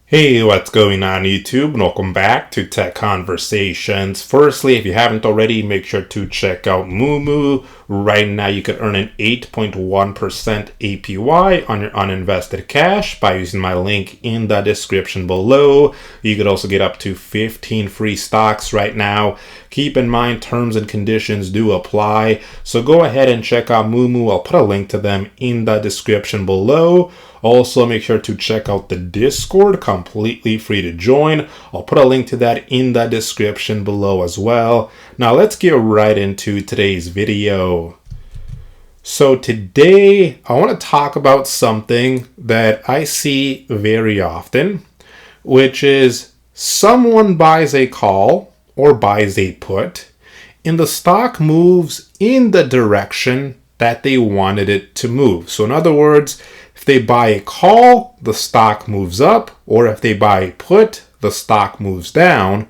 Hey, what's going on YouTube? And welcome back to Tech Conversations. Firstly, if you haven't already, make sure to check out Moomoo. Right now, you could earn an 8.1% APY on your uninvested cash by using my link in the description below. You could also get up to 15 free stocks right now. Keep in mind, terms and conditions do apply. So go ahead and check out Moomoo. I'll put a link to them in the description below. Also, make sure to check out the Discord, completely free to join. I'll put a link to that in the description below as well. Now let's get right into today's video. So today I want to talk about something that I see very often, which is someone buys a call or buys a put and the stock moves in the direction that they wanted it to move. So in other words, if they buy a call, the stock moves up, or if they buy a put, the stock moves down.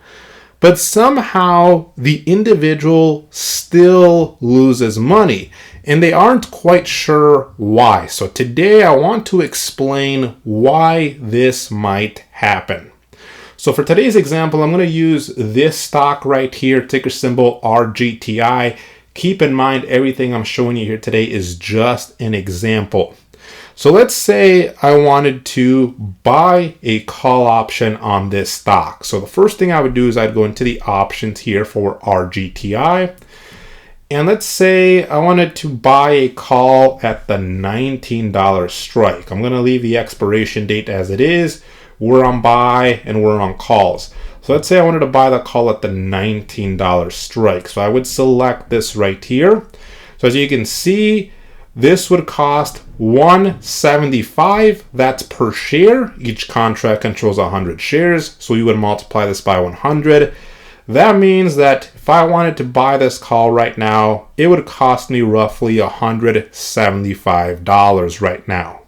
But somehow the individual still loses money, and they aren't quite sure why. So today I want to explain why this might happen. So for today's example, I'm going to use this stock right here, ticker symbol RGTI. Keep in mind, everything I'm showing you here today is just an example. So let's say I wanted to buy a call option on this stock. So the first thing I would do is I'd go into the options here for RGTI. And let's say I wanted to buy a call at the $19 strike. I'm going to leave the expiration date as it is. We're on buy and we're on calls. So let's say I wanted to buy the call at the $19 strike. So I would select this right here. So as you can see, this would cost $175. That's per share. Each contract controls 100 shares. So you would multiply this by 100. That means that if I wanted to buy this call right now, it would cost me roughly $175 right now.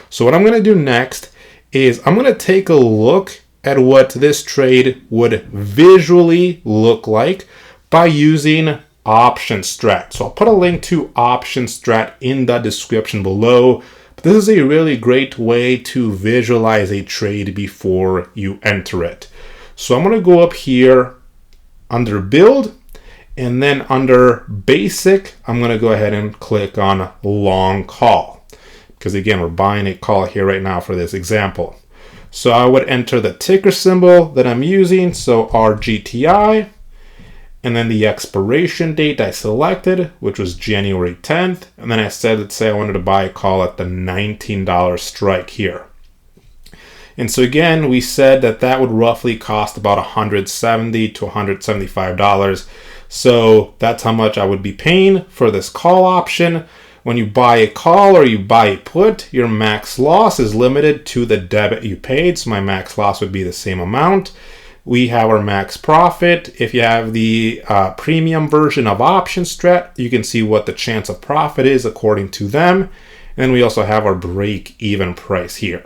So what I'm going to do next is I'm going to take a look at what this trade would visually look like by using Option Strat. So I'll put a link to Option Strat in the description below. But this is a really great way to visualize a trade before you enter it. So I'm going to go up here under Build, and then under Basic, I'm going to go ahead and click on Long Call. Because again, we're buying a call here right now for this example. So I would enter the ticker symbol that I'm using, so RGTI, and then the expiration date I selected, which was January 10th, and then I said, let's say I wanted to buy a call at the $19 strike here. And so again, we said that that would roughly cost about $170 to $175. So that's how much I would be paying for this call option. When you buy a call or you buy a put, your max loss is limited to the debit you paid. So my max loss would be the same amount. We have our max profit. If you have the premium version of Option Strat, you can see what the chance of profit is according to them. And we also have our break-even price here.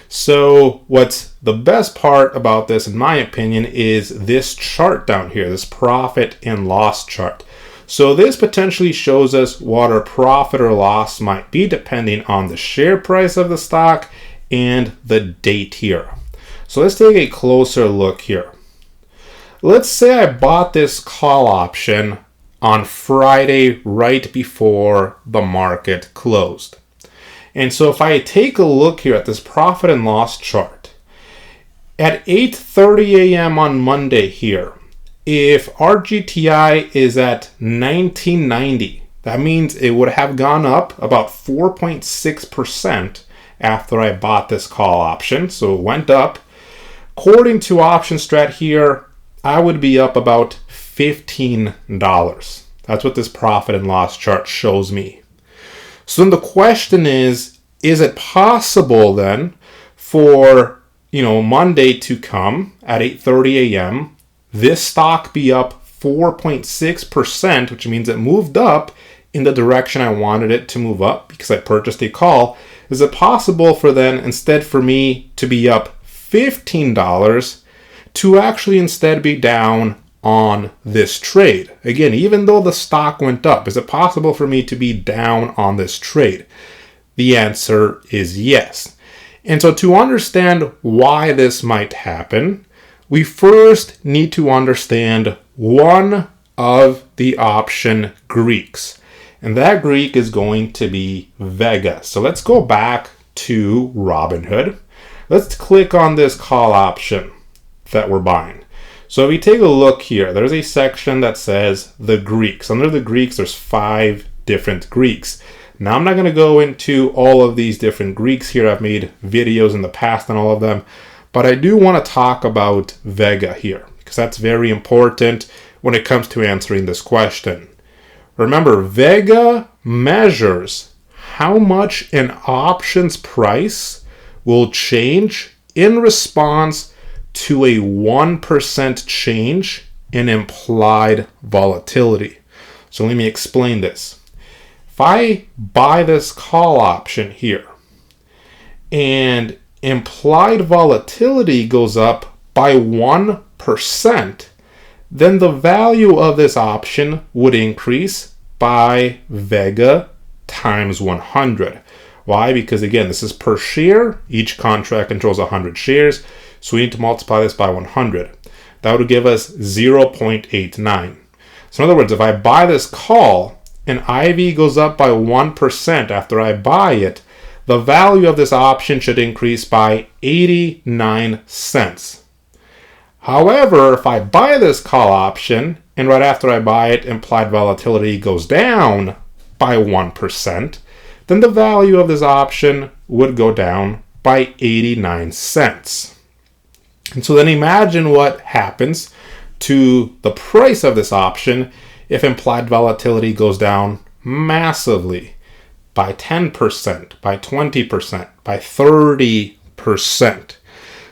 So what's the best part about this, in my opinion, is this chart down here, this profit and loss chart. So this potentially shows us what our profit or loss might be depending on the share price of the stock and the date here. So let's take a closer look here. Let's say I bought this call option on Friday right before the market closed. And so if I take a look here at this profit and loss chart, at 8:30 a.m. on Monday here, if RGTI is at 1990, that means it would have gone up about 4.6% after I bought this call option. So it went up. According to Option Strat here, I would be up about $15. That's what this profit and loss chart shows me. So then the question is it possible then for, Monday to come at 8:30 a.m., this stock be up 4.6%, which means it moved up in the direction I wanted it to move up because I purchased a call? Is it possible for then, instead for me to be up $15, to actually instead be down on this trade? Again, even though the stock went up, is it possible for me to be down on this trade? The answer is yes. And so to understand why this might happen, we first need to understand one of the option Greeks. And that Greek is going to be Vega. So let's go back to Robinhood. Let's click on this call option that we're buying. So if we take a look here, there's a section that says the Greeks. Under the Greeks, there's 5 different Greeks. Now, I'm not going to go into all of these different Greeks here. I've made videos in the past on all of them. But I do want to talk about Vega here, because that's very important when it comes to answering this question. Remember, Vega measures how much an option's price will change in response to a 1% change in implied volatility. So let me explain this. If I buy this call option here and implied volatility goes up by 1%, then the value of this option would increase by Vega times 100. Why? Because again, this is per share. Each contract controls 100 shares. So we need to multiply this by 100. That would give us 0.89. So in other words, if I buy this call and IV goes up by 1% after I buy it, the value of this option should increase by 89 cents. However, if I buy this call option and right after I buy it, implied volatility goes down by 1%, then the value of this option would go down by 89 cents. And so then imagine what happens to the price of this option if implied volatility goes down massively by 10%, by 20%, by 30%.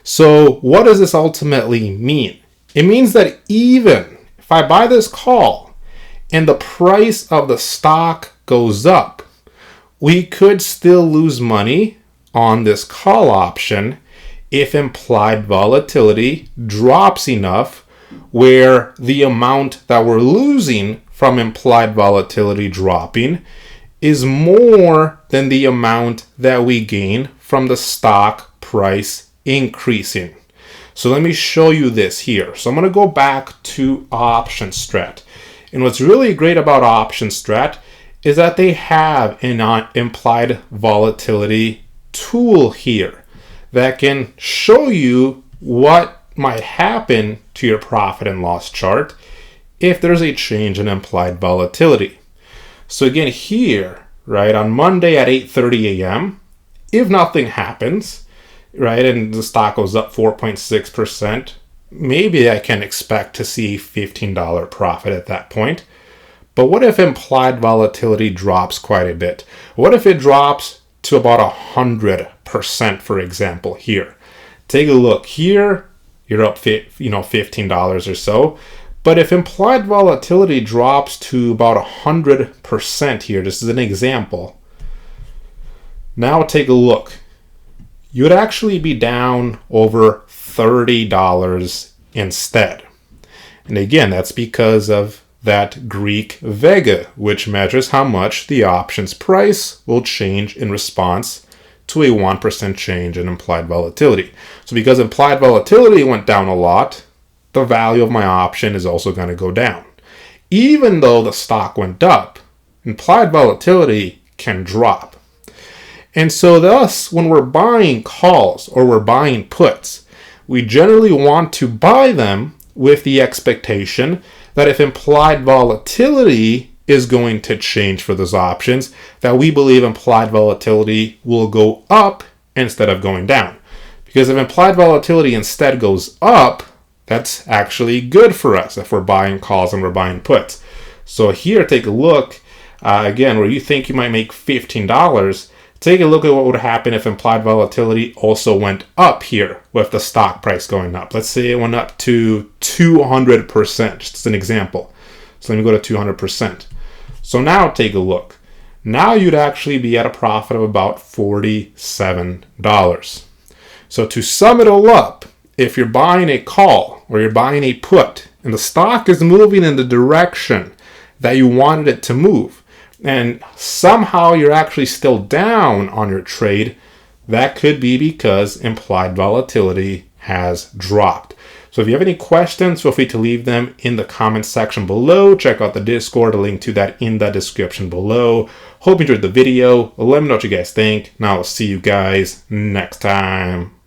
So what does this ultimately mean? It means that even if I buy this call and the price of the stock goes up, we could still lose money on this call option if implied volatility drops enough where the amount that we're losing from implied volatility dropping is more than the amount that we gain from the stock price increasing. So let me show you this here. So I'm going to go back to Option Strat. And what's really great about Option Strat is that they have an implied volatility tool here that can show you what might happen to your profit and loss chart if there's a change in implied volatility. So again here, right, on Monday at 8:30 a.m., if nothing happens, right, and the stock goes up 4.6%, maybe I can expect to see a $15 profit at that point. But what if implied volatility drops quite a bit? What if it drops to about 100%, for example, here? Take a look here. You're up, $15 or so. But if implied volatility drops to about 100% here, just as an example, now take a look. You would actually be down over $30 instead. And again, that's because of that Greek Vega, which measures how much the option's price will change in response to a 1% change in implied volatility. So because implied volatility went down a lot, the value of my option is also going to go down. Even though the stock went up, implied volatility can drop. And so thus, when we're buying calls or we're buying puts, we generally want to buy them with the expectation that if implied volatility is going to change for those options, that we believe implied volatility will go up instead of going down. Because if implied volatility instead goes up, that's actually good for us if we're buying calls and we're buying puts. So here, take a look, again, where you think you might make $15, take a look at what would happen if implied volatility also went up here with the stock price going up. Let's say it went up to 200%, just as an example. So let me go to 200%. So now take a look. Now you'd actually be at a profit of about $47. So to sum it all up, if you're buying a call or you're buying a put and the stock is moving in the direction that you wanted it to move, and somehow you're actually still down on your trade, that could be because implied volatility has dropped. So if you have any questions, feel free to leave them in the comments section below. Check out the Discord, a link to that in the description below. Hope you enjoyed the video. Let me know what you guys think, and I'll see you guys next time.